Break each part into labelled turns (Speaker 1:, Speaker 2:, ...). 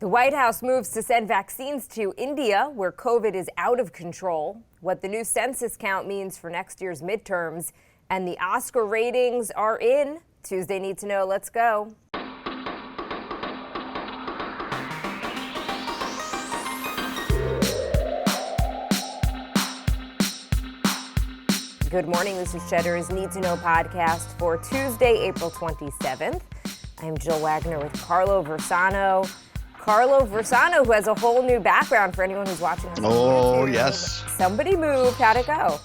Speaker 1: The White House moves to send vaccines to India, where COVID is out of control, what the new census count means for next year's midterms, and the Oscar ratings are in. Tuesday Need to Know. Let's go. Good morning. This is Cheddar's Need to Know podcast for Tuesday, April 27th. I'm Jill Wagner with Carlo Versano. Carlo Versano, who has a whole new background for anyone who's watching us on YouTube.
Speaker 2: Yes.
Speaker 1: Somebody moved. How'd it go?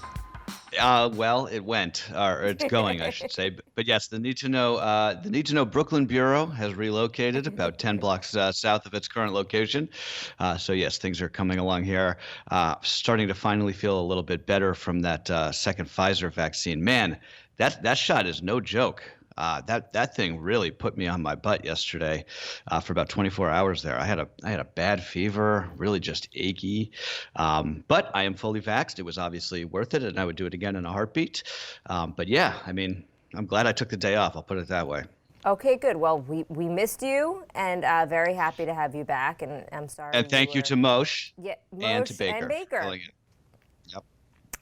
Speaker 2: Well, it went, or it's going, I should say. But yes, the Need to Know Brooklyn Bureau has relocated about 10 blocks south of its current location. So yes, things are coming along here. Starting to finally feel a little bit better from that second Pfizer vaccine. Man, that shot is no joke. That thing really put me on my butt yesterday for about 24 hours there. I had a bad fever, really just achy, but I am fully vaxxed. It was obviously worth it, and I would do it again in a heartbeat. But yeah, I mean, I'm glad I took the day off. I'll put it that way.
Speaker 1: Okay, good. Well, we missed you, and very happy to have you back. And I'm sorry.
Speaker 2: And thank you to Moshe, and to Baker.
Speaker 1: And Baker.
Speaker 2: Yep.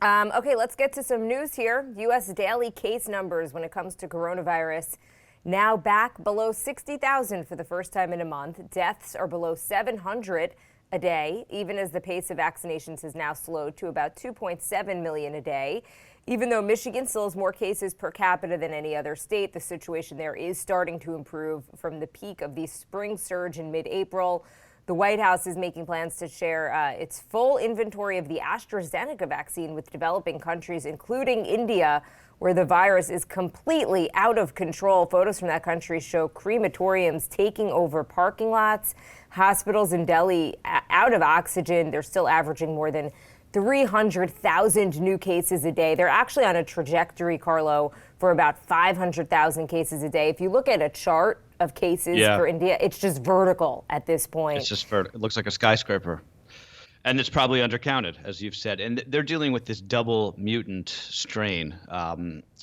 Speaker 1: Okay, let's get to some news here. U.S. daily case numbers when it comes to coronavirus now back below 60,000 for the first time in a month. Deaths are below 700 a day, even as the pace of vaccinations has now slowed to about 2.7 million a day. Even though Michigan still has more cases per capita than any other state, the situation there is starting to improve from the peak of the spring surge in mid-April. The White House is making plans to share its full inventory of the AstraZeneca vaccine with developing countries, including India, where the virus is completely out of control. Photos from that country show crematoriums taking over parking lots, hospitals in Delhi out of oxygen. They're still averaging more than 300,000 new cases a day. They're actually on a trajectory, Carlo, for about 500,000 cases a day. If you look at a chart of cases for India, it's just vertical at this point.
Speaker 2: It's just vertical. It looks like a skyscraper. And it's probably undercounted, as you've said. And they're dealing with this double mutant strain,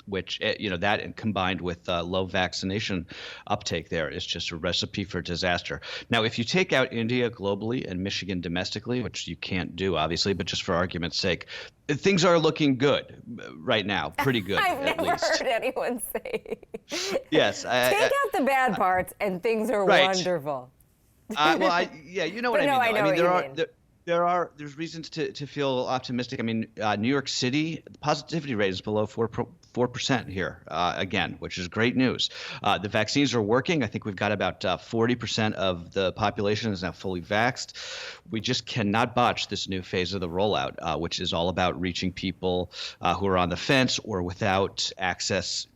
Speaker 2: which, that and combined with low vaccination uptake there is just a recipe for disaster. Now, if you take out India globally and Michigan domestically, which you can't do, obviously, but just for argument's sake, things are looking good right now, pretty good.
Speaker 1: I've
Speaker 2: at
Speaker 1: never
Speaker 2: least.
Speaker 1: heard anyone say.
Speaker 2: Yes.
Speaker 1: Take out the bad parts and things are wonderful.
Speaker 2: You know what I mean.
Speaker 1: I know what you mean.
Speaker 2: There's reasons to feel optimistic. I mean, New York City, the positivity rate is below 4% here again, which is great news. The vaccines are working. I think we've got about 40% of the population is now fully vaxxed. We just cannot botch this new phase of the rollout, which is all about reaching people who are on the fence or without access.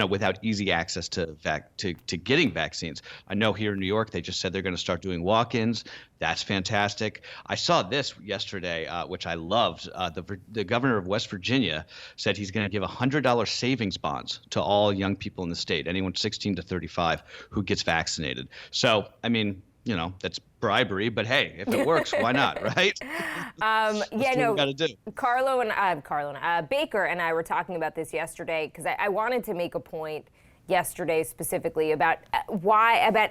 Speaker 2: Without easy access to getting vaccines. I know here in New York, they just said they're going to start doing walk-ins. That's fantastic. I saw this yesterday, which I loved. The governor of West Virginia said he's going to give $100 savings bonds to all young people in the state, anyone 16 to 35 who gets vaccinated. So, I mean, that's bribery, but hey, if it works, why not, right? What we gotta do.
Speaker 1: Carlo and Baker and I were talking about this yesterday because I wanted to make a point yesterday specifically about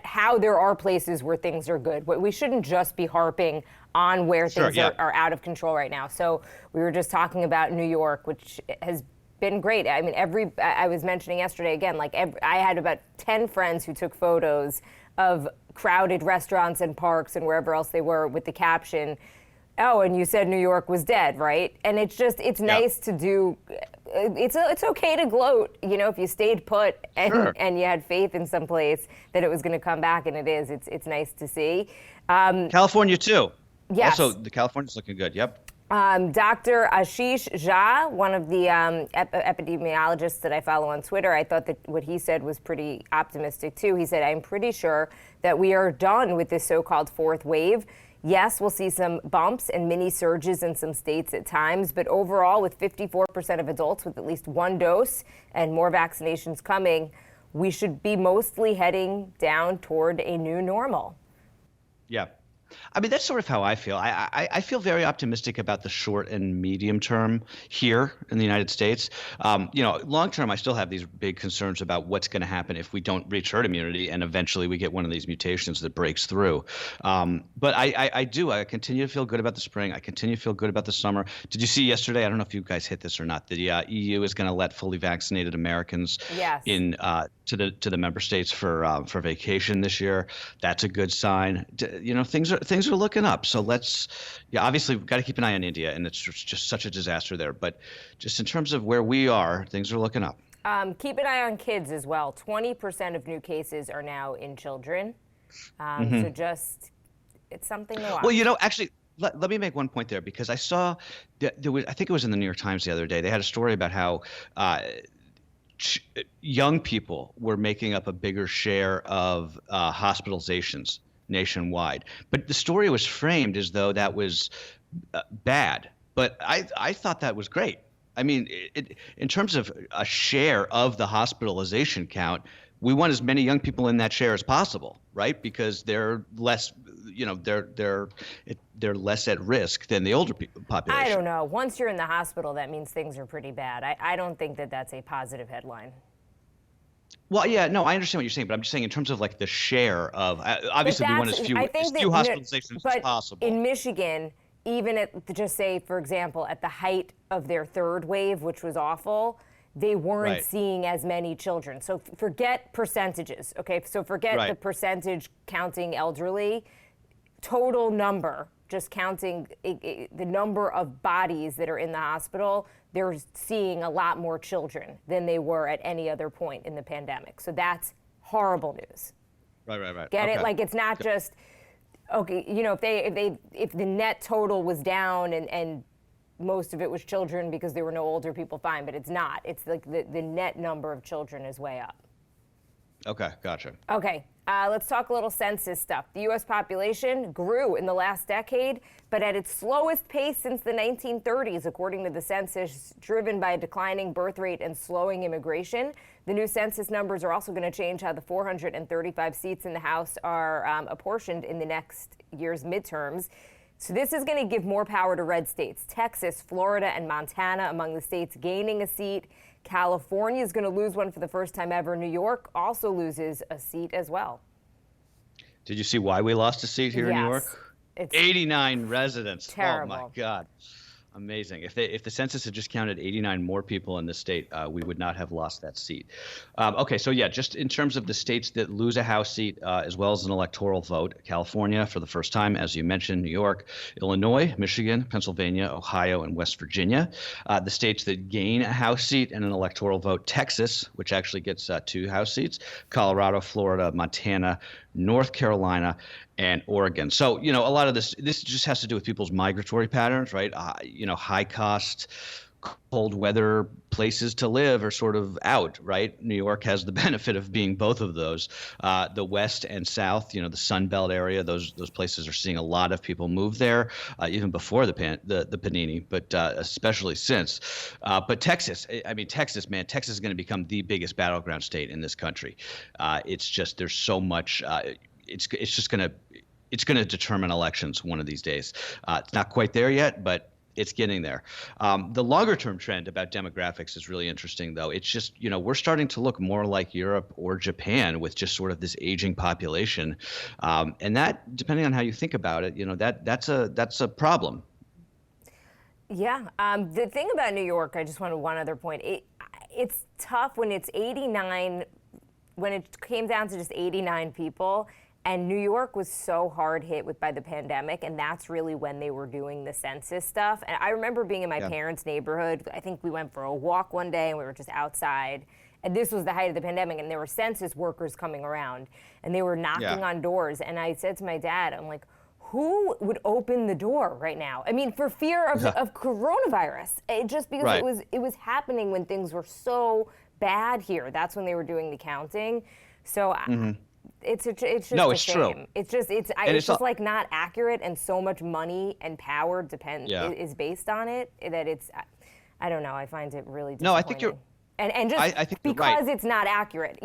Speaker 1: how there are places where things are good. We shouldn't just be harping on where things are out of control right now. So we were just talking about New York, which has been great. I mean, I was mentioning yesterday again, I had about 10 friends who took photos of crowded restaurants and parks and wherever else they were with the caption, "Oh, and you said New York was dead, right?" And it's nice to do. It's okay to gloat, if you stayed put and you had faith in some place that it was going to come back, and it is. It's nice to see.
Speaker 2: California too.
Speaker 1: Yes.
Speaker 2: Also, the California's looking good. Yep.
Speaker 1: Dr. Ashish Jha, one of the epidemiologists that I follow on Twitter, I thought that what he said was pretty optimistic too. He said, "I'm pretty sure that we are done with this so-called fourth wave. Yes, we'll see some bumps and mini surges in some states at times, but overall, with 54% of adults with at least one dose and more vaccinations coming, we should be mostly heading down toward a new normal."
Speaker 2: Yeah. I mean, that's sort of how I feel. I feel very optimistic about the short and medium term here in the United States. Long term, I still have these big concerns about what's going to happen if we don't reach herd immunity and eventually we get one of these mutations that breaks through. But I continue to feel good about the spring. I continue to feel good about the summer. Did you see yesterday? I don't know if you guys hit this or not. The EU is going to let fully vaccinated Americans
Speaker 1: Yes.
Speaker 2: in to the member states for vacation this year. That's a good sign. Things are looking up. So obviously we've got to keep an eye on India, and it's just such a disaster there. But just in terms of where we are, things are looking up.
Speaker 1: Keep an eye on kids as well. 20% of new cases are now in children. So it's something to watch.
Speaker 2: Well, actually, let me make one point there, because I saw I think it was in the New York Times the other day. They had a story about how young people were making up a bigger share of hospitalizations nationwide. But the story was framed as though that was bad. But I thought that was great. I mean, in terms of a share of the hospitalization count, we want as many young people in that share as possible, right? Because they're less, they're less at risk than the older population.
Speaker 1: I don't know. Once you're in the hospital, that means things are pretty bad. I don't think that that's a positive headline.
Speaker 2: Well, yeah, no, I understand what you're saying, but I'm just saying in terms of like the share of, obviously we want as few hospitalizations as possible.
Speaker 1: In Michigan, even just say, for example, at the height of their third wave, which was awful, they weren't seeing as many children. So forget percentages, okay? So forget the percentage counting elderly. Total number, just counting the number of bodies that are in the hospital, they're seeing a lot more children than they were at any other point in the pandemic. So that's horrible news.
Speaker 2: Right.
Speaker 1: Get it? Like, it's not just, okay, if the net total was down and most of it was children because there were no older people, fine, but it's not. It's like the net number of children is way up.
Speaker 2: Okay, gotcha.
Speaker 1: Okay, let's talk a little census stuff. The U.S. population grew in the last decade, but at its slowest pace since the 1930s, according to the census, driven by a declining birth rate and slowing immigration. The new census numbers are also going to change how the 435 seats in the House are apportioned in the next year's midterms. So this is going to give more power to red states. Texas, Florida, and Montana among the states gaining a seat. California is going to lose one for the first time ever. New York also loses a seat as well.
Speaker 2: Did you see why we lost a seat here in New York?
Speaker 1: It's
Speaker 2: 89 residents.
Speaker 1: terrible.
Speaker 2: Oh my God. Amazing. If the census had just counted 89 more people in the state, we would not have lost that seat. Okay, so yeah, just in terms of the states that lose a House seat as well as an electoral vote, California for the first time, as you mentioned, New York, Illinois, Michigan, Pennsylvania, Ohio, and West Virginia. The states that gain a House seat and an electoral vote, Texas, which actually gets 2 House seats, Colorado, Florida, Montana, North Carolina, and Oregon. So, a lot of this just has to do with people's migratory patterns, right? High cost, cold weather places to live are sort of out, right? New York has the benefit of being both of those. The West and South, the Sun Belt area, those places are seeing a lot of people move there, even before the panini, but especially since. But Texas, Texas is going to become the biggest battleground state in this country. It's just there's so much. It's going to determine elections one of these days. It's not quite there yet, but it's getting there. The longer term trend about demographics is really interesting, though. It's just, we're starting to look more like Europe or Japan with just sort of this aging population. And that, depending on how you think about it, that's a problem.
Speaker 1: Yeah. The thing about New York, I just wanted one other point. It's tough when it's 89, when it came down to just 89 people. And New York was so hard hit by the pandemic, and that's really when they were doing the census stuff. And I remember being in my parents' neighborhood. I think we went for a walk one day, and we were just outside. And this was the height of the pandemic, and there were census workers coming around, and they were knocking on doors. And I said to my dad, I'm like, who would open the door right now? I mean, for fear of coronavirus. Just because it was happening when things were so bad here. That's when they were doing the counting. So it's just
Speaker 2: no,
Speaker 1: a
Speaker 2: it's
Speaker 1: shame.
Speaker 2: true.
Speaker 1: It's just like not accurate, and so much money and power is based on it that it's. I don't know. I find it really disappointing.
Speaker 2: No, I think
Speaker 1: And just
Speaker 2: I think you're
Speaker 1: because
Speaker 2: right.
Speaker 1: it's not accurate,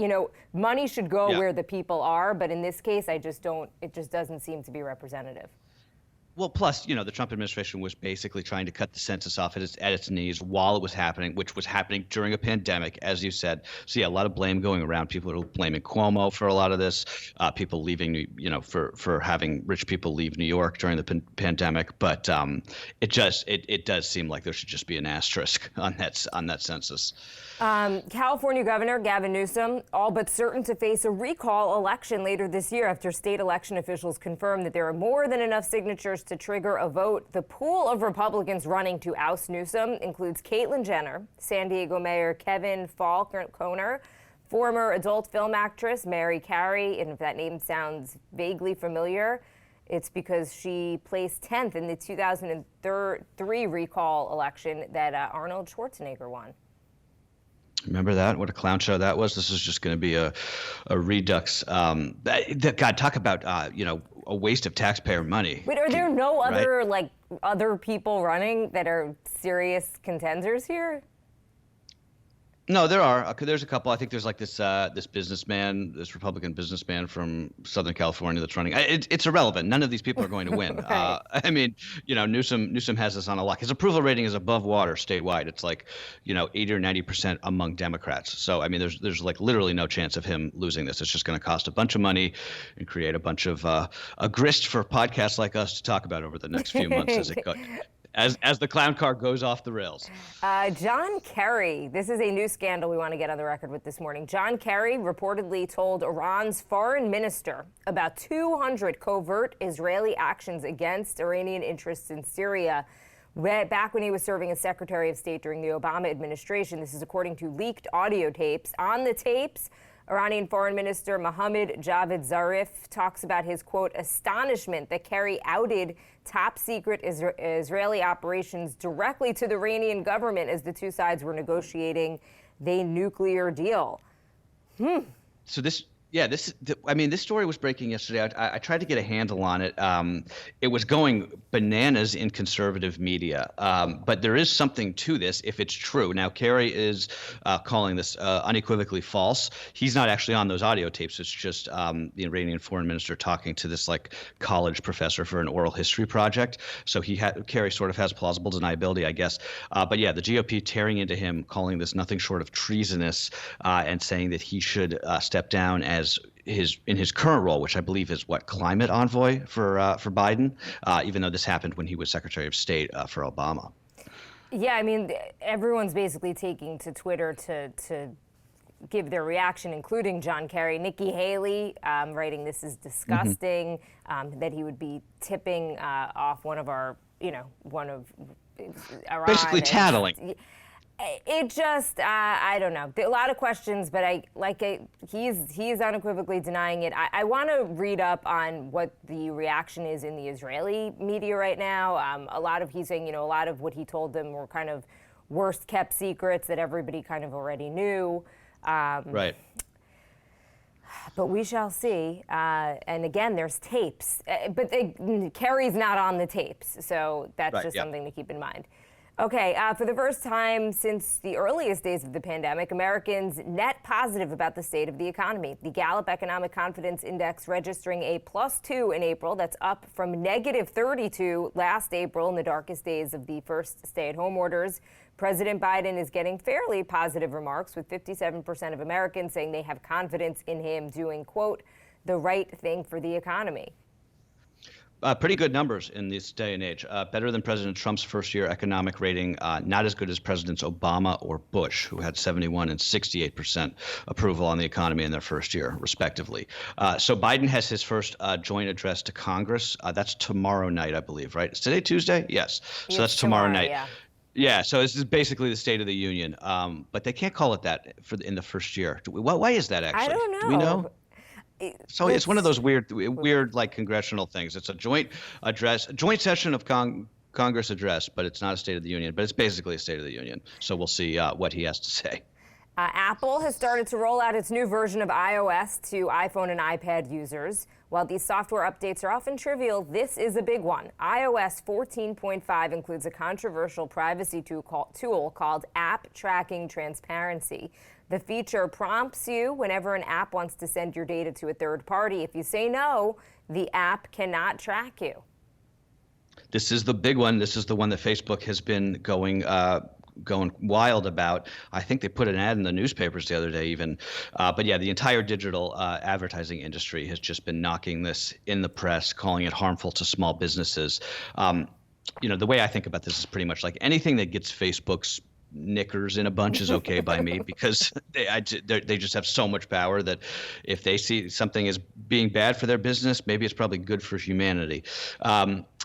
Speaker 1: money should go
Speaker 2: Yeah.
Speaker 1: where the people are, but in this case, it just doesn't seem to be representative.
Speaker 2: Well, plus, the Trump administration was basically trying to cut the census off at its knees while it was happening, which was happening during a pandemic, as you said. So yeah, a lot of blame going around. People are blaming Cuomo for a lot of this. People leaving, for having rich people leave New York during the pandemic. But it does seem like there should just be an asterisk on that census.
Speaker 1: California Governor Gavin Newsom, all but certain to face a recall election later this year after state election officials confirmed that there are more than enough signatures to trigger a vote. The pool of Republicans running to oust Newsom includes Caitlyn Jenner, San Diego Mayor Kevin Falconer, former adult film actress Mary Carey, and if that name sounds vaguely familiar, it's because she placed 10th in the 2003 recall election that Arnold Schwarzenegger won.
Speaker 2: Remember that? What a clown show that was. This is just going to be a redux. God, talk about a waste of taxpayer money.
Speaker 1: But are there no other people running that are serious contenders here?
Speaker 2: No, there are. There's a couple. I think there's like this Republican businessman from Southern California that's running. It's irrelevant. None of these people are going to win.
Speaker 1: Right.
Speaker 2: Newsom has this on a lock. His approval rating is above water statewide. It's like, 80 or 90% among Democrats. So I mean, there's like literally no chance of him losing this. It's just going to cost a bunch of money and create a bunch of a grist for podcasts like us to talk about over the next few months as it goes. As the clown car goes off the rails.
Speaker 1: John Kerry, this is a new scandal we want to get on the record with this morning. John Kerry reportedly told Iran's foreign minister about 200 covert Israeli actions against Iranian interests in Syria back when he was serving as Secretary of State during the Obama administration. This is according to leaked audio tapes. On the tapes, Iranian Foreign Minister Mohammad Javad Zarif talks about his, quote, astonishment that Kerry outed top secret Israeli operations directly to the Iranian government as the two sides were negotiating the nuclear deal.
Speaker 2: So this story was breaking yesterday. I tried to get a handle on it. It was going bananas in conservative media. But there is something to this if it's true. Now, Kerry is calling this unequivocally false. He's not actually on those audio tapes. It's just the Iranian foreign minister talking to this like college professor for an oral history project. So Kerry sort of has plausible deniability, I guess. But yeah, the GOP tearing into him, calling this nothing short of treasonous, and saying that he should step down as in his current role, which I believe is climate envoy for Biden, even though this happened when he was Secretary of State for Obama.
Speaker 1: Yeah, I mean, everyone's basically taking to Twitter to give their reaction, including John Kerry. Nikki Haley writing, "This is disgusting," that he would be tipping off one of Iran.
Speaker 2: Basically tattling.
Speaker 1: It just, I don't know. A lot of questions, but he's unequivocally denying it. I want to read up on what the reaction is in the Israeli media right now. He's saying, a lot of what he told them were kind of worst kept secrets that everybody kind of already knew.
Speaker 2: Right.
Speaker 1: But we shall see. And again, there's tapes, but Kerry's not on the tapes, so that's just something to keep in mind. Okay, for the first time since the earliest days of the pandemic, Americans net positive about the state of the economy. The Gallup Economic Confidence Index registering a +2 in April. That's up from -32 last April in the darkest days of the first stay-at-home orders. President Biden is getting fairly positive remarks, with 57% of Americans saying they have confidence in him doing, quote, the right thing for the economy.
Speaker 2: Pretty good numbers in this day and age. Better than President Trump's first-year economic rating. Not as good as Presidents Obama or Bush, who had 71 and 68% approval on the economy in their first year, respectively. So Biden has his first joint address to Congress. That's tomorrow night, I believe, right? Is today Tuesday? Yes. So that's tomorrow night.
Speaker 1: Yeah.
Speaker 2: Yeah, so this is basically the State of the Union. But they can't call it that in the first year. Why is that, actually?
Speaker 1: I don't know.
Speaker 2: Do we know? So it's one of those weird like congressional things. It's a joint session of Congress address, but it's not a State of the Union. But it's basically a State of the Union. So we'll see what he has to say.
Speaker 1: Apple has started to roll out its new version of iOS to iPhone and iPad users. While these software updates are often trivial, this is a big one. iOS 14.5 includes a controversial privacy tool called App Tracking Transparency. The feature prompts you whenever an app wants to send your data to a third party. If you say no, the app cannot track you.
Speaker 2: This is the big one. This is the one that Facebook has been going wild about. I think they put an ad in the newspapers the other day even. But yeah, the entire digital advertising industry has just been knocking this in the press, calling it harmful to small businesses. The way I think about this is pretty much like anything that gets Facebook's knickers in a bunch is okay by me, because they just have so much power that if they see something as being bad for their business, maybe it's probably good for humanity.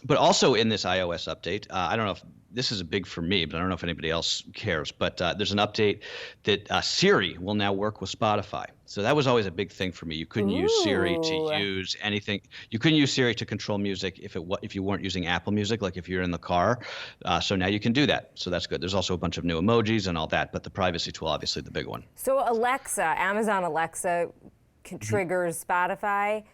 Speaker 2: But also in this iOS update, I don't know if this is a big for me, but I don't know if anybody else cares. But there's an update that Siri will now work with Spotify. So that was always a big thing for me. You couldn't use Siri to use anything. You couldn't use Siri to control music if you weren't using Apple Music, like if you're in the car. So now you can do that. So that's good. There's also a bunch of new emojis and all that, but the privacy tool, obviously the big one.
Speaker 1: So Amazon Alexa triggers Spotify,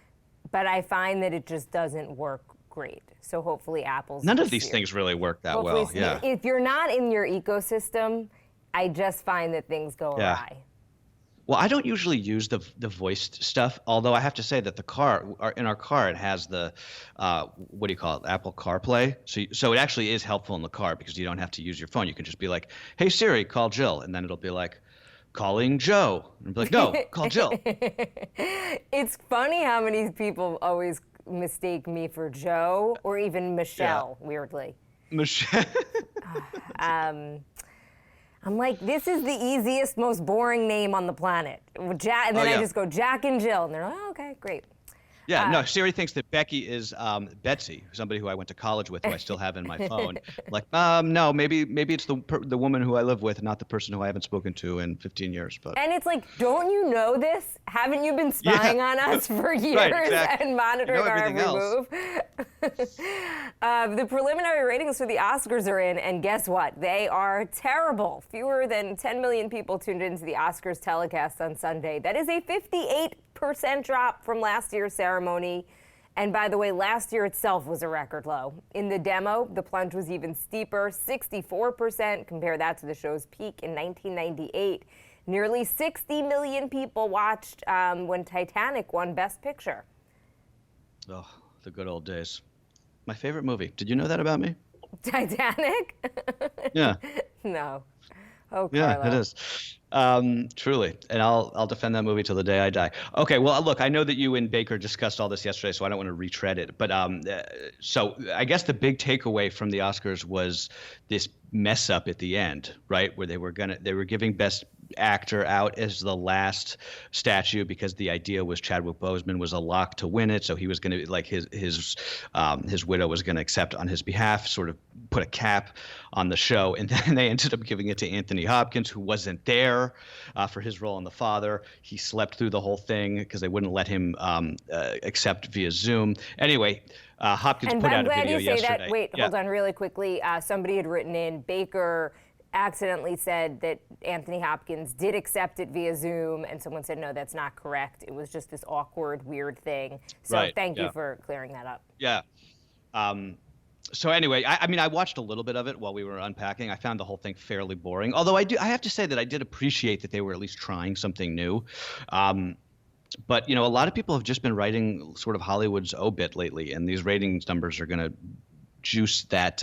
Speaker 1: but I find that it just doesn't work great. So hopefully Apple's
Speaker 2: None of these things really work that well. Yeah.
Speaker 1: If you're not in your ecosystem, I just find that things go awry.
Speaker 2: Well, I don't usually use the voiced stuff, although I have to say that in our car, it has the, what do you call it, Apple CarPlay. So it actually is helpful in the car because you don't have to use your phone. You can just be like, hey, Siri, call Jill. And then it'll be like, calling Joe. And be like, no, call Jill.
Speaker 1: It's funny how many people always mistake me for Joe or even Michelle, weirdly.
Speaker 2: Michelle.
Speaker 1: I'm like, this is the easiest, most boring name on the planet. And then I just go Jack and Jill, and they're like, oh, okay, great.
Speaker 2: Yeah, no, Siri thinks that Becky is Betsy, somebody who I went to college with, who I still have in my phone. Like, no, maybe it's the woman who I live with, not the person who I haven't spoken to in 15 years. But
Speaker 1: and it's like, don't you know this? Haven't you been spying on us for years and monitoring our every move? The preliminary ratings for the Oscars are in, and guess what? They are terrible. Fewer than 10 million people tuned into the Oscars telecast on Sunday. That is a 58% drop from last year's ceremony. And by the way, last year itself was a record low. In the demo, the plunge was even steeper, 64%. Compare that to the show's peak in 1998. Nearly 60 million people watched when Titanic won Best Picture.
Speaker 2: Oh, the good old days. My favorite movie. Did you know that about me?
Speaker 1: Titanic?
Speaker 2: Yeah.
Speaker 1: No. Oh, Carlo.
Speaker 2: Yeah, it is. Truly. And I'll defend that movie till the day I die. Okay, well, look, I know that you and Baker discussed all this yesterday, so I don't want to retread it. But so I guess the big takeaway from the Oscars was this mess up at the end, right? Where they were giving Best Actor out as the last statue because the idea was Chadwick Boseman was a lock to win it, so he was going to, like, his widow was going to accept on his behalf, sort of put a cap on the show, and then they ended up giving it to Anthony Hopkins, who wasn't there for his role in The Father. He slept through the whole thing because they wouldn't let him accept via Zoom. Anyway, Hopkins put out a video yesterday.
Speaker 1: That. Wait, hold on really quickly. Somebody had written in, Baker accidentally said that Anthony Hopkins did accept it via Zoom, and someone said, no, that's not correct. It was just this awkward, weird thing. So thank you for clearing that up.
Speaker 2: Yeah. So anyway, I mean, I watched a little bit of it while we were unpacking. I found the whole thing fairly boring, although I have to say that I did appreciate that they were at least trying something new. But, a lot of people have just been writing sort of Hollywood's obit lately, and these ratings numbers are going to juice that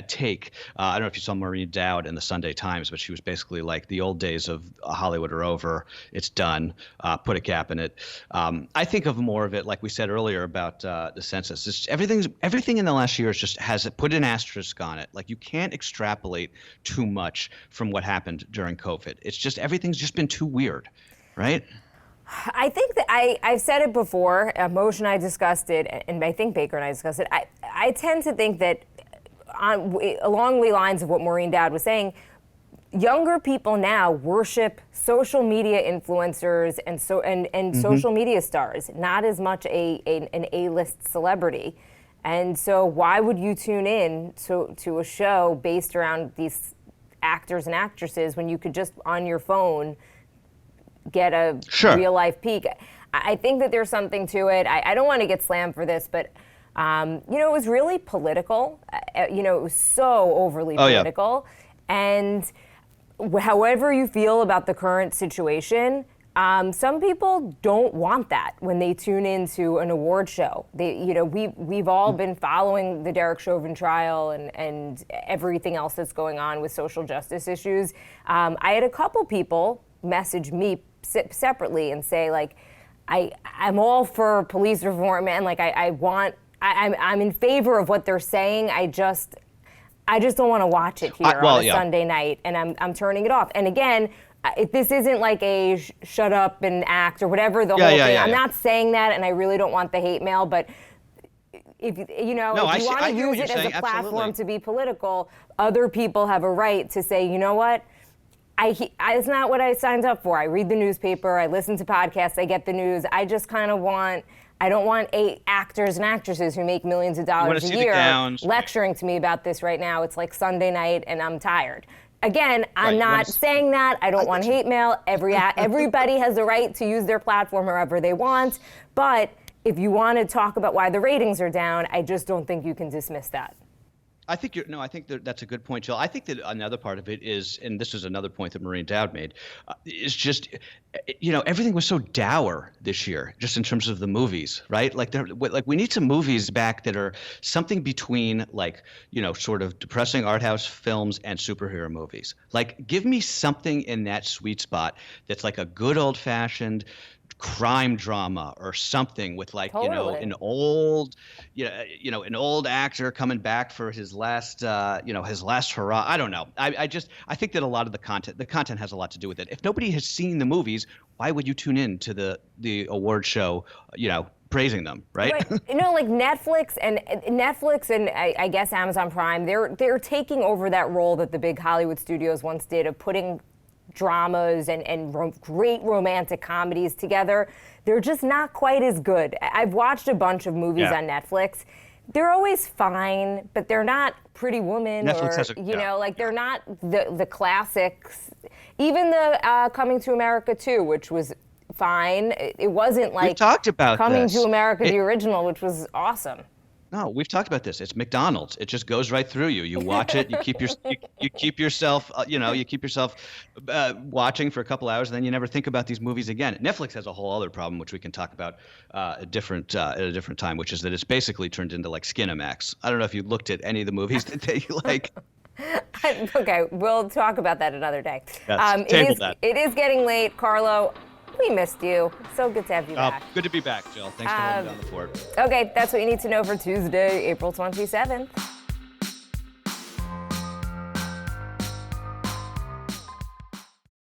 Speaker 2: take. I don't know if you saw Maureen Dowd in the Sunday Times, but she was basically like, the old days of Hollywood are over. It's done. Put a cap in it. I think of more of it, like we said earlier about the census. It's everything in the last year has put an asterisk on it. Like, you can't extrapolate too much from what happened during COVID. It's just, everything's just been too weird, right?
Speaker 1: I think that I've said it before. Moshe and I discussed it, and I think Baker and I discussed it. I tend to think that along the lines of what Maureen Dowd was saying, younger people now worship social media influencers and social media stars, not as much an A-list celebrity. And so why would you tune in to a show based around these actors and actresses when you could just on your phone get a real life peek. I think that there's something to it. I don't want to get slammed for this, but it was really political. It was so overly political. And however you feel about the current situation, some people don't want that when they tune into an award show. We've all been following the Derek Chauvin trial and everything else that's going on with social justice issues. I had a couple people message me separately and say, like, I'm all for police reform, and like I'm in favor of what they're saying. I just don't want to watch it here on a Sunday night, and I'm turning it off. And again, this isn't like a shut up and act or whatever the whole thing. I'm not saying that, and I really don't want the hate mail, but if you want to use it as a platform to be political, other people have a right to say, you know what? It's not what I signed up for. I read the newspaper, I listen to podcasts, I get the news. I just kind of I don't want 8 actors and actresses who make millions of dollars a year lecturing to me about this right now. It's like Sunday night and I'm tired. Again, I'm not saying that. I don't want hate mail. Everybody has the right to use their platform however they want. But if you want to talk about why the ratings are down, I just don't think you can dismiss that.
Speaker 2: I think that's a good point, Jill. I think that another part of it is, and this is another point that Maureen Dowd made, is just, everything was so dour this year, just in terms of the movies, right? Like we need some movies back that are something between sort of depressing art house films and superhero movies. Like, give me something in that sweet spot that's like a good old fashioned crime drama or something with an old actor coming back for his last hurrah. I don't know. I think that a lot of the content has a lot to do with it. If nobody has seen the movies, why would you tune in to the award show, praising them, right?
Speaker 1: Like Netflix and I guess Amazon Prime, they're taking over that role that the big Hollywood studios once did of putting dramas and great romantic comedies together. They're just not quite as good. I've watched a bunch of movies on Netflix. They're always fine, but they're not Pretty Woman they're not the classics. Even the Coming to America 2, which was fine. It wasn't like
Speaker 2: we talked about
Speaker 1: Coming to America, the original, which was awesome.
Speaker 2: No, we've talked about this. It's McDonald's. It just goes right through you. You watch it. You keep yourself watching for a couple hours, and then you never think about these movies again. Netflix has a whole other problem, which we can talk about at a different time, which is that it's basically turned into like Skinamax. I don't know if you looked at any of the movies that they like.
Speaker 1: Okay, we'll talk about that another day.
Speaker 2: Yes, table that.
Speaker 1: It is getting late, Carlo. We missed you. So good to have you back.
Speaker 2: Good to be back, Jill. Thanks for holding down the fort.
Speaker 1: Okay, that's what you need to know for Tuesday, April 27th.